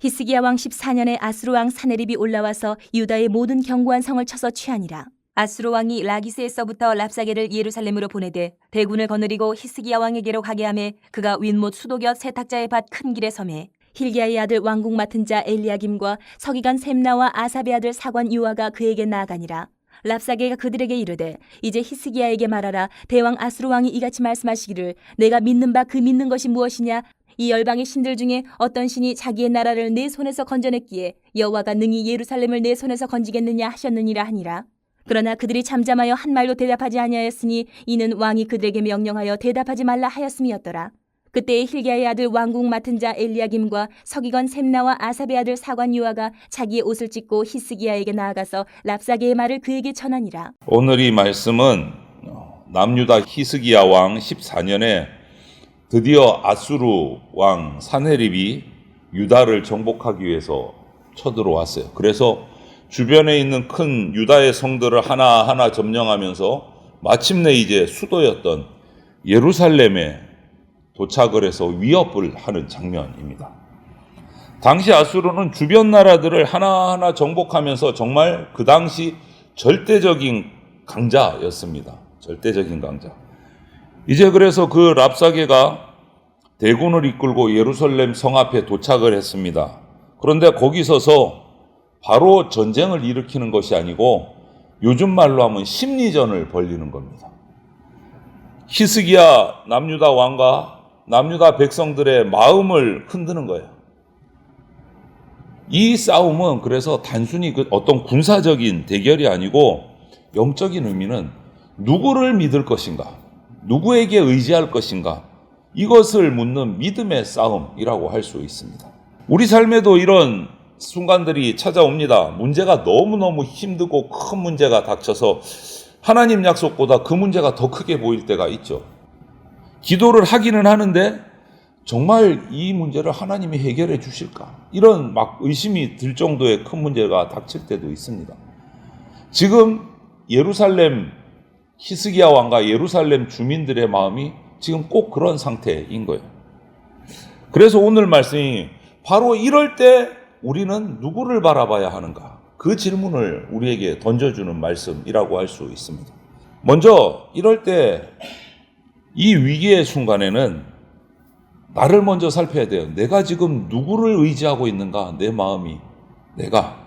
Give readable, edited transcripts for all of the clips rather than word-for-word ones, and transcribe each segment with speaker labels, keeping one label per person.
Speaker 1: 히스기야 왕 14년에 아수르 왕 사네립이 올라와서 유다의 모든 견고한 성을 쳐서 취하니라. 아수르 왕이 라기스에서부터 랍사게를 예루살렘으로 보내되 대군을 거느리고 히스기야 왕에게로 가게 하매 그가 윗못 수도곁 세탁자의 밭 큰 길에 섬에 힐기야의 아들 왕궁 맡은 자 엘리야김과 서기관 셈나와 아삽의 아들 사관 요아가 그에게 나아가니라. 랍사게가 그들에게 이르되 이제 히스기야에게 말하라. 대왕 아수르 왕이 이같이 말씀하시기를 내가 믿는 바 그 믿는 것이 무엇이냐. 이 열방의 신들 중에 어떤 신이 자기의 나라를 내 손에서 건져냈기에 여호와가 능히 예루살렘을 내 손에서 건지겠느냐 하셨느니라 하니라. 그러나 그들이 잠잠하여 한 말도 대답하지 아니하였으니 이는 왕이 그들에게 명령하여 대답하지 말라 하였음이었더라. 그때에 힐기야의 아들 왕궁 맡은 자 엘리야김과 서기관 셈나와 아삽의 아들 사관 요아가 자기의 옷을 찢고 히스기야에게 나아가서 랍사게의 말을 그에게 전하니라.
Speaker 2: 오늘 이 말씀은 남유다 히스기야 왕 14년에 드디어 아수르 왕 사네립이 유다를 정복하기 위해서 쳐들어왔어요. 그래서 주변에 있는 큰 유다의 성들을 하나하나 점령하면서 마침내 이제 수도였던 예루살렘에 도착을 해서 위협을 하는 장면입니다. 당시 아수르는 주변 나라들을 하나하나 정복하면서 정말 그 당시 절대적인 강자였습니다. 절대적인 강자. 이제 그래서 그 랍사게가 대군을 이끌고 예루살렘 성 앞에 도착을 했습니다. 그런데 거기 서서 바로 전쟁을 일으키는 것이 아니고 요즘 말로 하면 심리전을 벌이는 겁니다. 히스기야 남유다 왕과 남유다 백성들의 마음을 흔드는 거예요. 이 싸움은 그래서 단순히 어떤 군사적인 대결이 아니고 영적인 의미는 누구를 믿을 것인가, 누구에게 의지할 것인가, 이것을 묻는 믿음의 싸움이라고 할 수 있습니다. 우리 삶에도 이런 순간들이 찾아옵니다. 문제가 너무너무 힘들고 큰 문제가 닥쳐서 하나님 약속보다 그 문제가 더 크게 보일 때가 있죠. 기도를 하기는 하는데 정말 이 문제를 하나님이 해결해 주실까? 이런 막 의심이 들 정도의 큰 문제가 닥칠 때도 있습니다. 지금 예루살렘 히스기야 왕과 예루살렘 주민들의 마음이 지금 꼭 그런 상태인 거예요. 그래서 오늘 말씀이 바로 이럴 때 우리는 누구를 바라봐야 하는가? 그 질문을 우리에게 던져주는 말씀이라고 할 수 있습니다. 먼저 이럴 때 이 위기의 순간에는 나를 먼저 살펴야 돼요. 내가 지금 누구를 의지하고 있는가? 내 마음이 내가.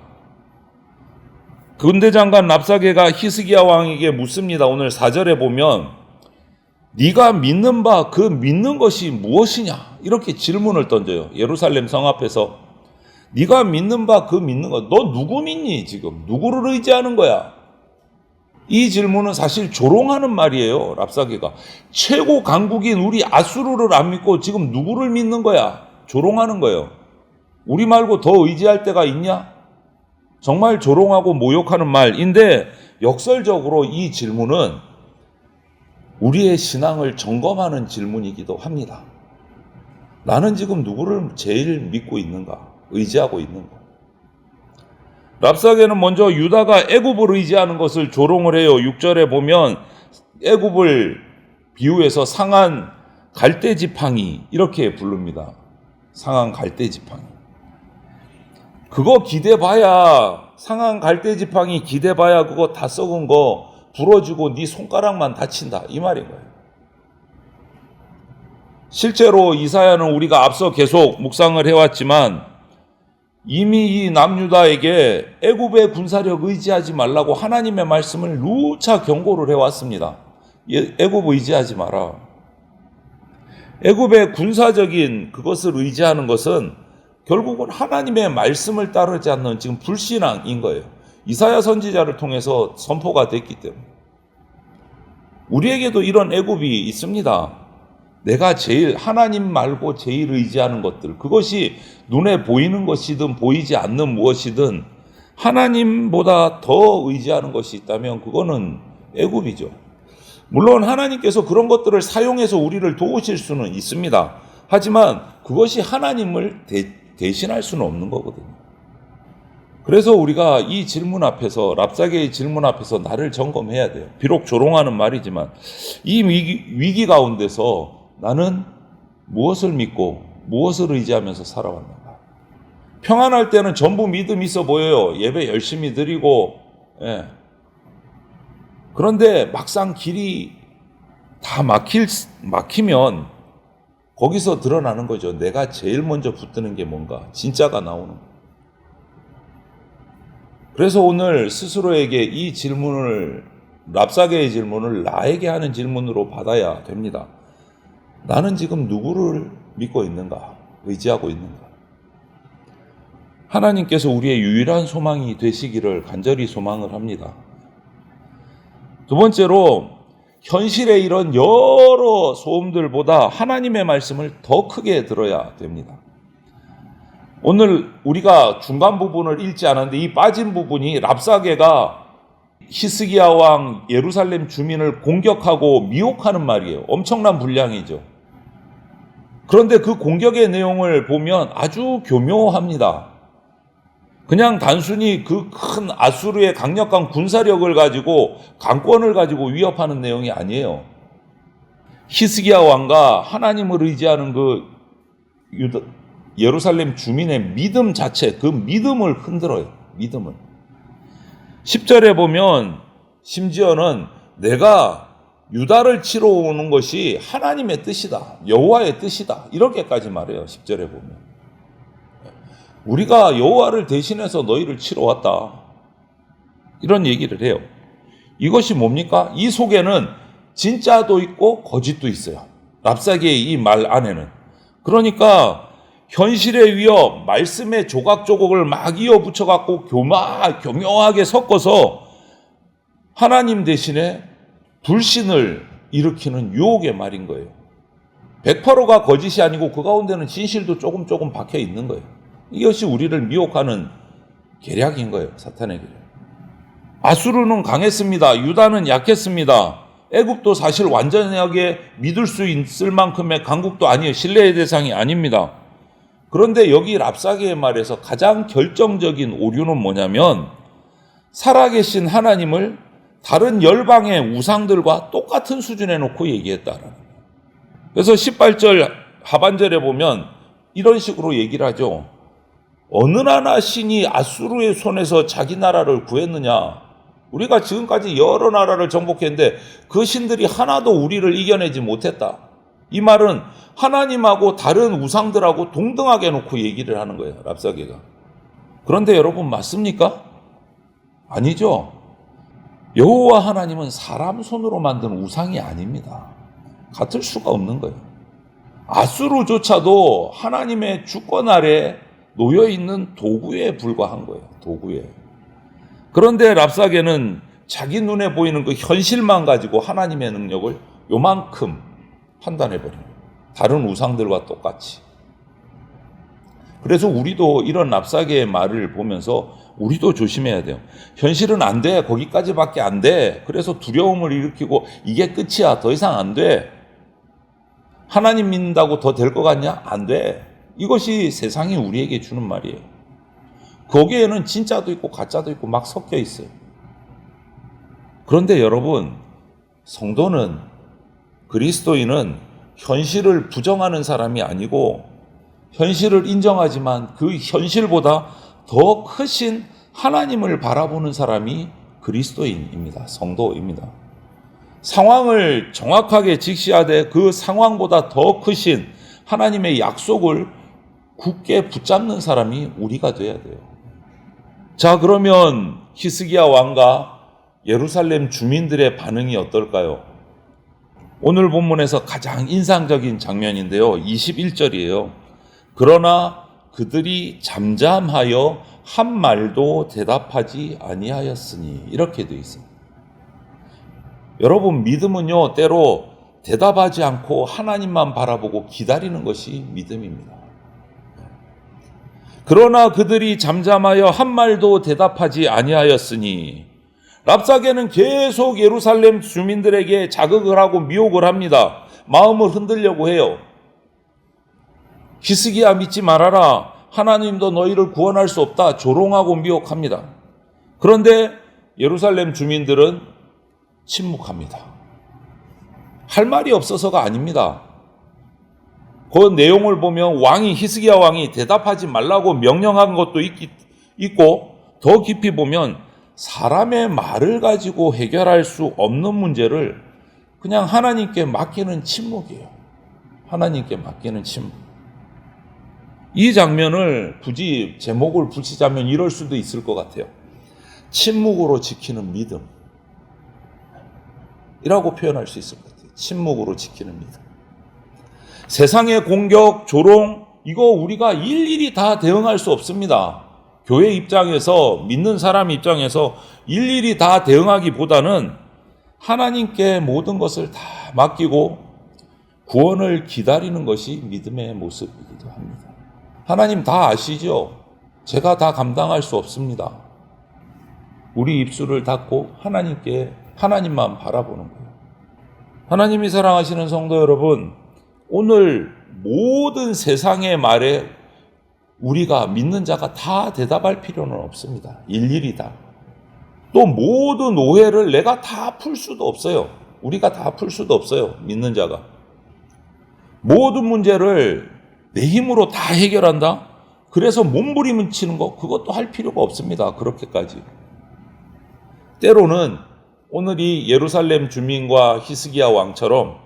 Speaker 2: 군대 장관 랍사게가 히스기야 왕에게 묻습니다. 오늘 4절에 보면 네가 믿는 바 그 믿는 것이 무엇이냐? 이렇게 질문을 던져요. 예루살렘 성 앞에서 네가 믿는 바 그 믿는 것, 너 누구 믿니 지금? 누구를 의지하는 거야? 이 질문은 사실 조롱하는 말이에요. 랍사게가 최고 강국인 우리 아수르를 안 믿고 지금 누구를 믿는 거야? 조롱하는 거예요. 우리 말고 더 의지할 때가 있냐? 정말 조롱하고 모욕하는 말인데 역설적으로 이 질문은 우리의 신앙을 점검하는 질문이기도 합니다. 나는 지금 누구를 제일 믿고 있는가? 의지하고 있는가? 랍사게는 먼저 유다가 애굽을 의지하는 것을 조롱을 해요. 6절에 보면 애굽을 비유해서 상한 갈대지팡이 이렇게 부릅니다. 상한 갈대지팡이. 그거 기대봐야, 상한 갈대지팡이 기대봐야 그거 다 썩은 거 부러지고 네 손가락만 다친다, 이 말인 거예요. 실제로 이사야는 우리가 앞서 계속 묵상을 해왔지만 이미 이 남유다에게 애굽의 군사력 의지하지 말라고 하나님의 말씀을 누차 경고를 해왔습니다. 애굽 의지하지 마라. 애굽의 군사적인 그것을 의지하는 것은 결국은 하나님의 말씀을 따르지 않는 지금 불신앙인 거예요. 이사야 선지자를 통해서 선포가 됐기 때문에. 우리에게도 이런 애굽이 있습니다. 내가 제일 하나님 말고 제일 의지하는 것들, 그것이 눈에 보이는 것이든 보이지 않는 무엇이든 하나님보다 더 의지하는 것이 있다면 그거는 애굽이죠. 물론 하나님께서 그런 것들을 사용해서 우리를 도우실 수는 있습니다. 하지만 그것이 하나님을 대신할 수는 없는 거거든요. 그래서 우리가 이 질문 앞에서, 랍사게의 질문 앞에서 나를 점검해야 돼요. 비록 조롱하는 말이지만 이 위기 가운데서 나는 무엇을 믿고 무엇을 의지하면서 살아왔는가? 평안할 때는 전부 믿음 있어 보여요. 예배 열심히 드리고. 예. 그런데 막상 길이 다 막히면 거기서 드러나는 거죠. 내가 제일 먼저 붙드는 게 뭔가. 진짜가 나오는 거예요. 그래서 오늘 스스로에게 이 질문을, 랍사게의 질문을 나에게 하는 질문으로 받아야 됩니다. 나는 지금 누구를 믿고 있는가? 의지하고 있는가? 하나님께서 우리의 유일한 소망이 되시기를 간절히 소망을 합니다. 두 번째로, 현실의 이런 여러 소음들보다 하나님의 말씀을 더 크게 들어야 됩니다. 오늘 우리가 중간 부분을 읽지 않았는데 이 빠진 부분이 랍사게가 히스기야 왕 예루살렘 주민을 공격하고 미혹하는 말이에요. 엄청난 분량이죠. 그런데 그 공격의 내용을 보면 아주 교묘합니다. 그냥 단순히 그 큰 아수르의 강력한 군사력을 가지고 강권을 가지고 위협하는 내용이 아니에요. 히스기야 왕과 하나님을 의지하는 그 예루살렘 주민의 믿음 자체, 그 믿음을 흔들어요. 믿음을. 10절에 보면 심지어는 내가 유다를 치러 오는 것이 하나님의 뜻이다. 여호와의 뜻이다. 이렇게까지 말해요. 10절에 보면. 우리가 여호와를 대신해서 너희를 치러 왔다. 이런 얘기를 해요. 이것이 뭡니까? 이 속에는 진짜도 있고 거짓도 있어요. 랍사게의 이 말 안에는. 그러니까 현실의 위협, 말씀의 조각조각을 막 이어붙여갖고 교묘하게 섞어서 하나님 대신에 불신을 일으키는 유혹의 말인 거예요. 100%가 거짓이 아니고 그 가운데는 진실도 조금 박혀 있는 거예요. 이것이 우리를 미혹하는 계략인 거예요. 사탄의 계략. 아수르는 강했습니다. 유다는 약했습니다. 애굽도 사실 완전하게 믿을 수 있을 만큼의 강국도 아니에요. 신뢰의 대상이 아닙니다. 그런데 여기 랍사게의 말에서 가장 결정적인 오류는 뭐냐면 살아계신 하나님을 다른 열방의 우상들과 똑같은 수준에 놓고 얘기했다라는 거예요. 그래서 18절 하반절에 보면 이런 식으로 얘기를 하죠. 어느 나라 신이 아수르의 손에서 자기 나라를 구했느냐? 우리가 지금까지 여러 나라를 정복했는데 그 신들이 하나도 우리를 이겨내지 못했다. 이 말은 하나님하고 다른 우상들하고 동등하게 놓고 얘기를 하는 거예요. 랍사게가. 그런데 여러분 맞습니까? 아니죠. 여호와 하나님은 사람 손으로 만든 우상이 아닙니다. 같을 수가 없는 거예요. 아수르조차도 하나님의 주권 아래 놓여있는 도구에 불과한 거예요. 도구에. 그런데 랍사게는 자기 눈에 보이는 그 현실만 가지고 하나님의 능력을 요만큼 판단해버려요. 다른 우상들과 똑같이. 그래서 우리도 이런 랍사게의 말을 보면서 우리도 조심해야 돼요. 현실은 안 돼. 거기까지밖에 안 돼. 그래서 두려움을 일으키고 이게 끝이야. 더 이상 안 돼. 하나님 믿는다고 더 될 것 같냐? 안 돼. 이것이 세상이 우리에게 주는 말이에요. 거기에는 진짜도 있고 가짜도 있고 막 섞여 있어요. 그런데 여러분, 성도는, 그리스도인은 현실을 부정하는 사람이 아니고 현실을 인정하지만 그 현실보다 더 크신 하나님을 바라보는 사람이 그리스도인입니다. 성도입니다. 상황을 정확하게 직시하되 그 상황보다 더 크신 하나님의 약속을 굳게 붙잡는 사람이 우리가 돼야 돼요. 자, 그러면 히스기야 왕과 예루살렘 주민들의 반응이 어떨까요? 오늘 본문에서 가장 인상적인 장면인데요. 21절이에요. 그러나 그들이 잠잠하여 한 말도 대답하지 아니하였으니 이렇게 되어 있습니다. 여러분 믿음은요 때로 대답하지 않고 하나님만 바라보고 기다리는 것이 믿음입니다. 그러나 그들이 잠잠하여 한 말도 대답하지 아니하였으니 랍사게는 계속 예루살렘 주민들에게 자극을 하고 미혹을 합니다. 마음을 흔들려고 해요. 히스기야 믿지 말아라. 하나님도 너희를 구원할 수 없다. 조롱하고 미혹합니다. 그런데 예루살렘 주민들은 침묵합니다. 할 말이 없어서가 아닙니다. 그 내용을 보면 히스기야 왕이 대답하지 말라고 명령한 것도 있고, 더 깊이 보면 사람의 말을 가지고 해결할 수 없는 문제를 그냥 하나님께 맡기는 침묵이에요. 하나님께 맡기는 침묵. 이 장면을 굳이 제목을 붙이자면 이럴 수도 있을 것 같아요. 침묵으로 지키는 믿음 이라고 표현할 수 있을 것 같아요. 침묵으로 지키는 믿음. 세상의 공격, 조롱, 이거 우리가 일일이 다 대응할 수 없습니다. 교회 입장에서, 믿는 사람 입장에서 일일이 다 대응하기보다는 하나님께 모든 것을 다 맡기고 구원을 기다리는 것이 믿음의 모습이기도 합니다. 하나님 다 아시죠? 제가 다 감당할 수 없습니다. 우리 입술을 닫고 하나님만 바라보는 거예요. 하나님이 사랑하시는 성도 여러분, 오늘 모든 세상의 말에 우리가 믿는 자가 다 대답할 필요는 없습니다. 일일이 다. 또 모든 오해를 내가 다 풀 수도 없어요. 우리가 다 풀 수도 없어요. 믿는 자가. 모든 문제를 내 힘으로 다 해결한다? 그래서 몸부림치는 거, 그것도 할 필요가 없습니다. 그렇게까지. 때로는 오늘 이 예루살렘 주민과 히스기야 왕처럼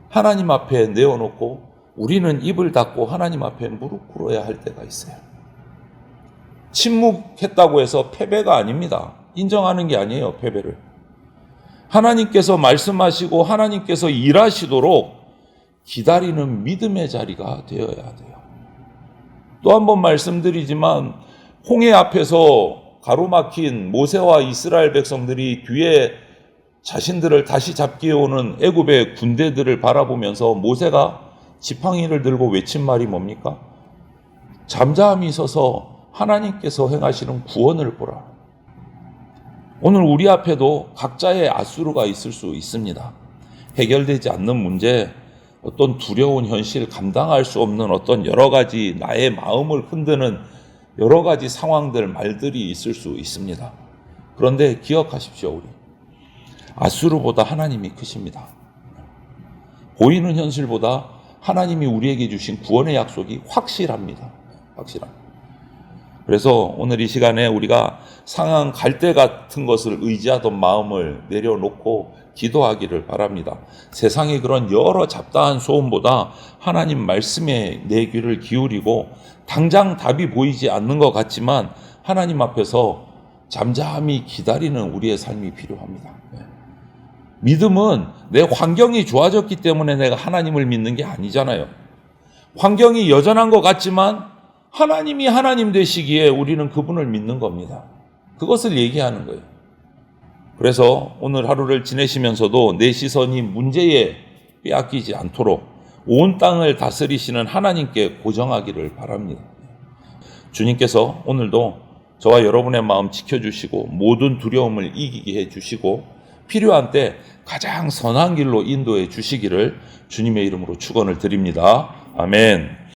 Speaker 2: 하나님 앞에 내어놓고 우리는 입을 닫고 하나님 앞에 무릎 꿇어야 할 때가 있어요. 침묵했다고 해서 패배가 아닙니다. 인정하는 게 아니에요, 패배를. 하나님께서 말씀하시고 하나님께서 일하시도록 기다리는 믿음의 자리가 되어야 돼요. 또 한 번 말씀드리지만 홍해 앞에서 가로막힌 모세와 이스라엘 백성들이 뒤에 자신들을 다시 잡기에 오는 애굽의 군대들을 바라보면서 모세가 지팡이를 들고 외친 말이 뭡니까? 잠잠히 서서 하나님께서 행하시는 구원을 보라. 오늘 우리 앞에도 각자의 아수르가 있을 수 있습니다. 해결되지 않는 문제, 어떤 두려운 현실, 감당할 수 없는 어떤 여러 가지 나의 마음을 흔드는 여러 가지 상황들, 말들이 있을 수 있습니다. 그런데 기억하십시오, 우리. 아수르보다 하나님이 크십니다. 보이는 현실보다 하나님이 우리에게 주신 구원의 약속이 확실합니다. 확실합니다. 그래서 오늘 이 시간에 우리가 상한 갈대 같은 것을 의지하던 마음을 내려놓고 기도하기를 바랍니다. 세상의 그런 여러 잡다한 소음보다 하나님 말씀에 내 귀를 기울이고 당장 답이 보이지 않는 것 같지만 하나님 앞에서 잠잠히 기다리는 우리의 삶이 필요합니다. 믿음은 내 환경이 좋아졌기 때문에 내가 하나님을 믿는 게 아니잖아요. 환경이 여전한 것 같지만 하나님이 하나님 되시기에 우리는 그분을 믿는 겁니다. 그것을 얘기하는 거예요. 그래서 오늘 하루를 지내시면서도 내 시선이 문제에 빼앗기지 않도록 온 땅을 다스리시는 하나님께 고정하기를 바랍니다. 주님께서 오늘도 저와 여러분의 마음 지켜주시고 모든 두려움을 이기게 해주시고 필요한 때 가장 선한 길로 인도해 주시기를 주님의 이름으로 축원을 드립니다. 아멘.